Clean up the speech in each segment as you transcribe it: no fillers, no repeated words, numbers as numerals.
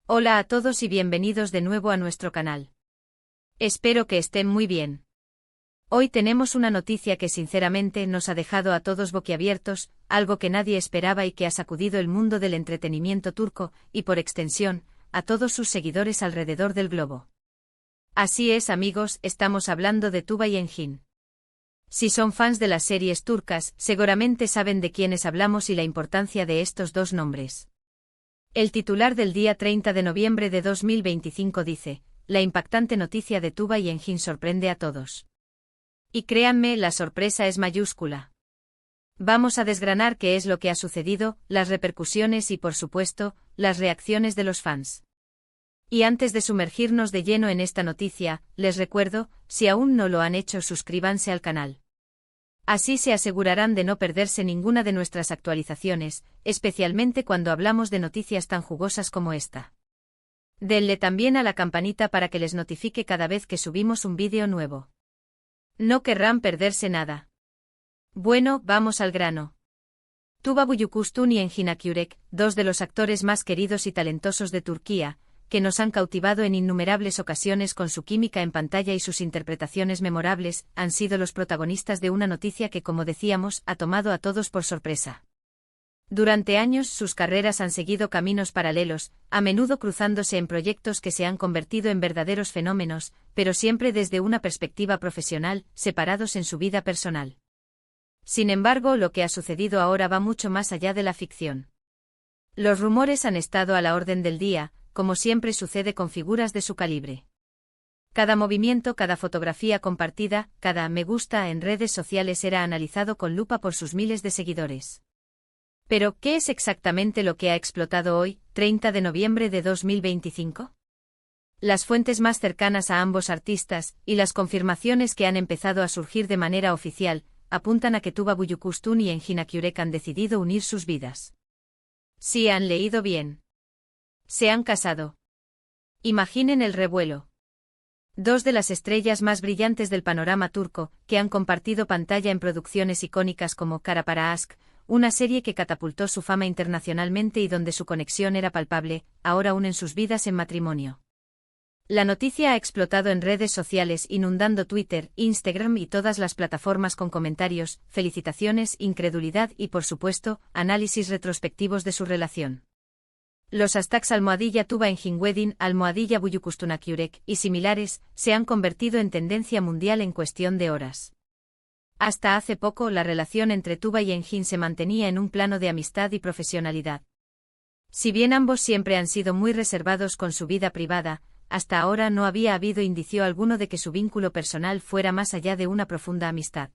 Hola a todos y bienvenidos de nuevo a nuestro canal. Espero que estén muy bien. Hoy tenemos una noticia que sinceramente nos ha dejado a todos boquiabiertos, algo que nadie esperaba y que ha sacudido el mundo del entretenimiento turco, y por extensión, a todos sus seguidores alrededor del globo. Así es, amigos, estamos hablando de Tuğba Engin. Si son fans de las series turcas, seguramente saben de quiénes hablamos y la importancia de estos dos nombres. El titular del día 30 de noviembre de 2025 dice: la impactante noticia de Tuğba Engin sorprende a todos. Y créanme, la sorpresa es mayúscula. Vamos a desgranar qué es lo que ha sucedido, las repercusiones y, por supuesto, las reacciones de los fans. Y antes de sumergirnos de lleno en esta noticia, les recuerdo, si aún no lo han hecho, suscríbanse al canal. Así se asegurarán de no perderse ninguna de nuestras actualizaciones, especialmente cuando hablamos de noticias tan jugosas como esta. Denle también a la campanita para que les notifique cada vez que subimos un vídeo nuevo. No querrán perderse nada. Bueno, vamos al grano. Tuğba Büyüküstün y Engin Akyürek, dos de los actores más queridos y talentosos de Turquía, que nos han cautivado en innumerables ocasiones con su química en pantalla y sus interpretaciones memorables, han sido los protagonistas de una noticia que, como decíamos, ha tomado a todos por sorpresa. Durante años sus carreras han seguido caminos paralelos, a menudo cruzándose en proyectos que se han convertido en verdaderos fenómenos, pero siempre desde una perspectiva profesional, separados en su vida personal. Sin embargo, lo que ha sucedido ahora va mucho más allá de la ficción. Los rumores han estado a la orden del día, como siempre sucede con figuras de su calibre. Cada movimiento, cada fotografía compartida, cada me gusta en redes sociales era analizado con lupa por sus miles de seguidores. Pero, ¿qué es exactamente lo que ha explotado hoy, 30 de noviembre de 2025? Las fuentes más cercanas a ambos artistas, y las confirmaciones que han empezado a surgir de manera oficial, apuntan a que Tuğba Büyüküstün y Engin Akyürek han decidido unir sus vidas. Sí, han leído bien. Se han casado. Imaginen el revuelo. Dos de las estrellas más brillantes del panorama turco, que han compartido pantalla en producciones icónicas como Kara para Aşk, una serie que catapultó su fama internacionalmente y donde su conexión era palpable, ahora unen sus vidas en matrimonio. La noticia ha explotado en redes sociales, inundando Twitter, Instagram y todas las plataformas con comentarios, felicitaciones, incredulidad y, por supuesto, análisis retrospectivos de su relación. Los hashtags #Tuğba Engin Wedding, #Büyüküstün Akyürek y similares se han convertido en tendencia mundial en cuestión de horas. Hasta hace poco, la relación entre Tuğba y Engin se mantenía en un plano de amistad y profesionalidad. Si bien ambos siempre han sido muy reservados con su vida privada, hasta ahora no había habido indicio alguno de que su vínculo personal fuera más allá de una profunda amistad.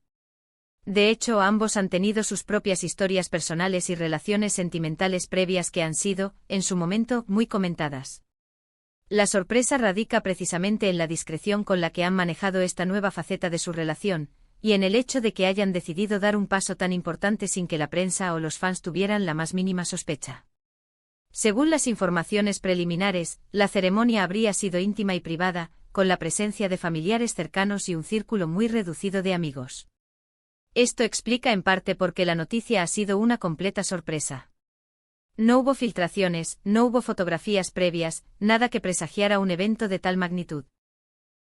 De hecho, ambos han tenido sus propias historias personales y relaciones sentimentales previas que han sido, en su momento, muy comentadas. La sorpresa radica precisamente en la discreción con la que han manejado esta nueva faceta de su relación, y en el hecho de que hayan decidido dar un paso tan importante sin que la prensa o los fans tuvieran la más mínima sospecha. Según las informaciones preliminares, la ceremonia habría sido íntima y privada, con la presencia de familiares cercanos y un círculo muy reducido de amigos. Esto explica en parte por qué la noticia ha sido una completa sorpresa. No hubo filtraciones, no hubo fotografías previas, nada que presagiara un evento de tal magnitud.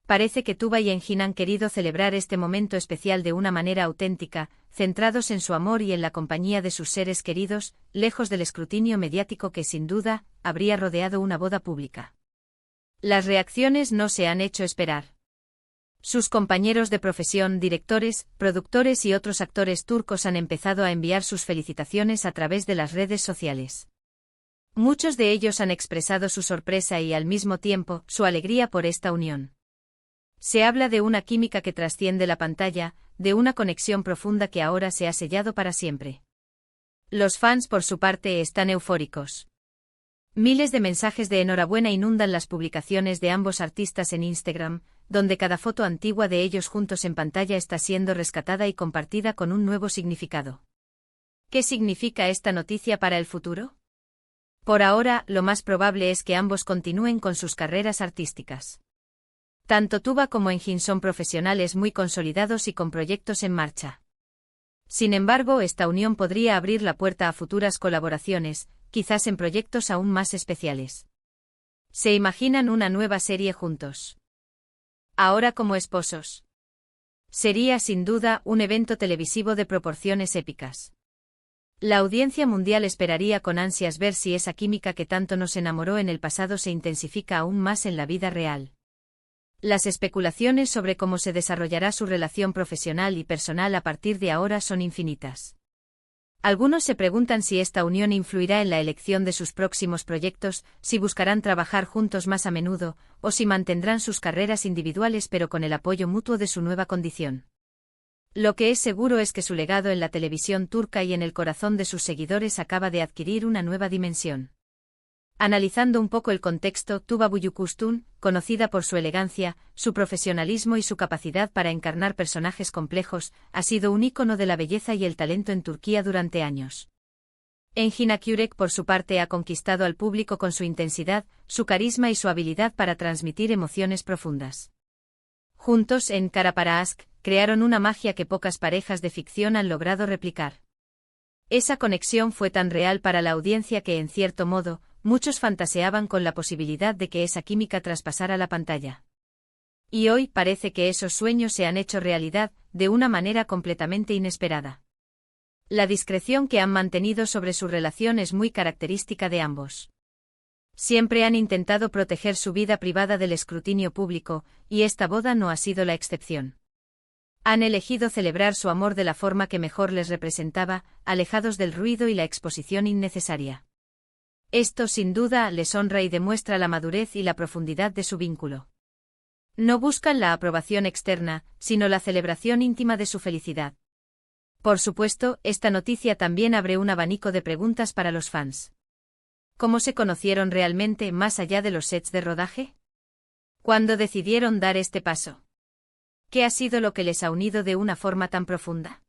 Parece que Tuğba y Engin han querido celebrar este momento especial de una manera auténtica, centrados en su amor y en la compañía de sus seres queridos, lejos del escrutinio mediático que sin duda habría rodeado una boda pública. Las reacciones no se han hecho esperar. Sus compañeros de profesión, directores, productores y otros actores turcos han empezado a enviar sus felicitaciones a través de las redes sociales. Muchos de ellos han expresado su sorpresa y, al mismo tiempo, su alegría por esta unión. Se habla de una química que trasciende la pantalla, de una conexión profunda que ahora se ha sellado para siempre. Los fans, por su parte, están eufóricos. Miles de mensajes de enhorabuena inundan las publicaciones de ambos artistas en Instagram, donde cada foto antigua de ellos juntos en pantalla está siendo rescatada y compartida con un nuevo significado. ¿Qué significa esta noticia para el futuro? Por ahora, lo más probable es que ambos continúen con sus carreras artísticas. Tanto Tuğba como Engin son profesionales muy consolidados y con proyectos en marcha. Sin embargo, esta unión podría abrir la puerta a futuras colaboraciones, quizás en proyectos aún más especiales. Se imaginan una nueva serie juntos. Ahora como esposos. Sería sin duda un evento televisivo de proporciones épicas. La audiencia mundial esperaría con ansias ver si esa química que tanto nos enamoró en el pasado se intensifica aún más en la vida real. Las especulaciones sobre cómo se desarrollará su relación profesional y personal a partir de ahora son infinitas. Algunos se preguntan si esta unión influirá en la elección de sus próximos proyectos, si buscarán trabajar juntos más a menudo, o si mantendrán sus carreras individuales pero con el apoyo mutuo de su nueva condición. Lo que es seguro es que su legado en la televisión turca y en el corazón de sus seguidores acaba de adquirir una nueva dimensión. Analizando un poco el contexto, Tuba Büyüküstün, conocida por su elegancia, su profesionalismo y su capacidad para encarnar personajes complejos, ha sido un ícono de la belleza y el talento en Turquía durante años. Engin Akyürek, por su parte, ha conquistado al público con su intensidad, su carisma y su habilidad para transmitir emociones profundas. Juntos, en Kara Para Aşk, crearon una magia que pocas parejas de ficción han logrado replicar. Esa conexión fue tan real para la audiencia que, en cierto modo, muchos fantaseaban con la posibilidad de que esa química traspasara la pantalla. Y hoy parece que esos sueños se han hecho realidad, de una manera completamente inesperada. La discreción que han mantenido sobre su relación es muy característica de ambos. Siempre han intentado proteger su vida privada del escrutinio público, y esta boda no ha sido la excepción. Han elegido celebrar su amor de la forma que mejor les representaba, alejados del ruido y la exposición innecesaria. Esto sin duda les honra y demuestra la madurez y la profundidad de su vínculo. No buscan la aprobación externa, sino la celebración íntima de su felicidad. Por supuesto, esta noticia también abre un abanico de preguntas para los fans. ¿Cómo se conocieron realmente más allá de los sets de rodaje? ¿Cuándo decidieron dar este paso? ¿Qué ha sido lo que les ha unido de una forma tan profunda?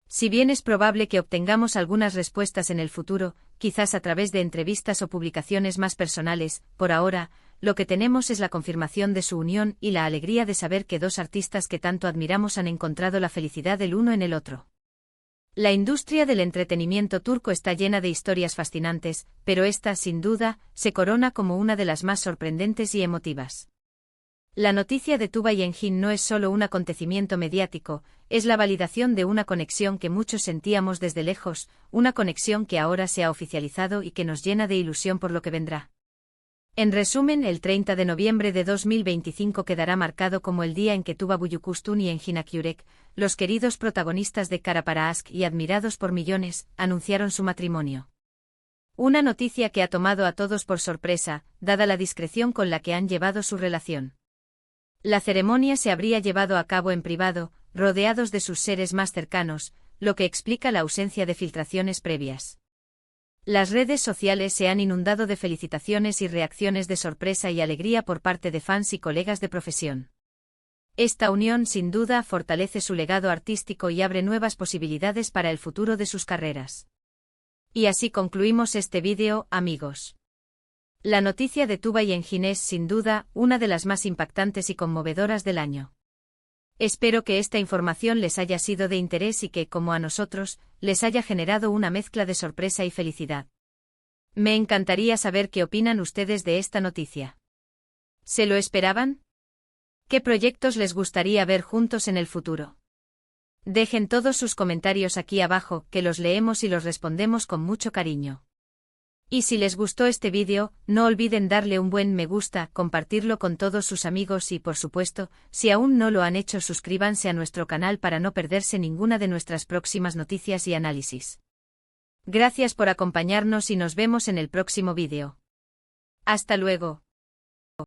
Si bien es probable que obtengamos algunas respuestas en el futuro, quizás a través de entrevistas o publicaciones más personales, por ahora, lo que tenemos es la confirmación de su unión y la alegría de saber que dos artistas que tanto admiramos han encontrado la felicidad el uno en el otro. La industria del entretenimiento turco está llena de historias fascinantes, pero esta, sin duda, se corona como una de las más sorprendentes y emotivas. La noticia de Tuba y Engin no es solo un acontecimiento mediático, es la validación de una conexión que muchos sentíamos desde lejos, una conexión que ahora se ha oficializado y que nos llena de ilusión por lo que vendrá. En resumen, el 30 de noviembre de 2025 quedará marcado como el día en que Tuba Büyüküstün y Engin Akyürek, los queridos protagonistas de Kara Para Aşk y admirados por millones, anunciaron su matrimonio. Una noticia que ha tomado a todos por sorpresa, dada la discreción con la que han llevado su relación. La ceremonia se habría llevado a cabo en privado, rodeados de sus seres más cercanos, lo que explica la ausencia de filtraciones previas. Las redes sociales se han inundado de felicitaciones y reacciones de sorpresa y alegría por parte de fans y colegas de profesión. Esta unión sin duda fortalece su legado artístico y abre nuevas posibilidades para el futuro de sus carreras. Y así concluimos este vídeo, amigos. La noticia de Tuba y Engin es, sin duda, una de las más impactantes y conmovedoras del año. Espero que esta información les haya sido de interés y que, como a nosotros, les haya generado una mezcla de sorpresa y felicidad. Me encantaría saber qué opinan ustedes de esta noticia. ¿Se lo esperaban? ¿Qué proyectos les gustaría ver juntos en el futuro? Dejen todos sus comentarios aquí abajo, que los leemos y los respondemos con mucho cariño. Y si les gustó este vídeo, no olviden darle un buen me gusta, compartirlo con todos sus amigos y, por supuesto, si aún no lo han hecho, suscríbanse a nuestro canal para no perderse ninguna de nuestras próximas noticias y análisis. Gracias por acompañarnos y nos vemos en el próximo vídeo. Hasta luego.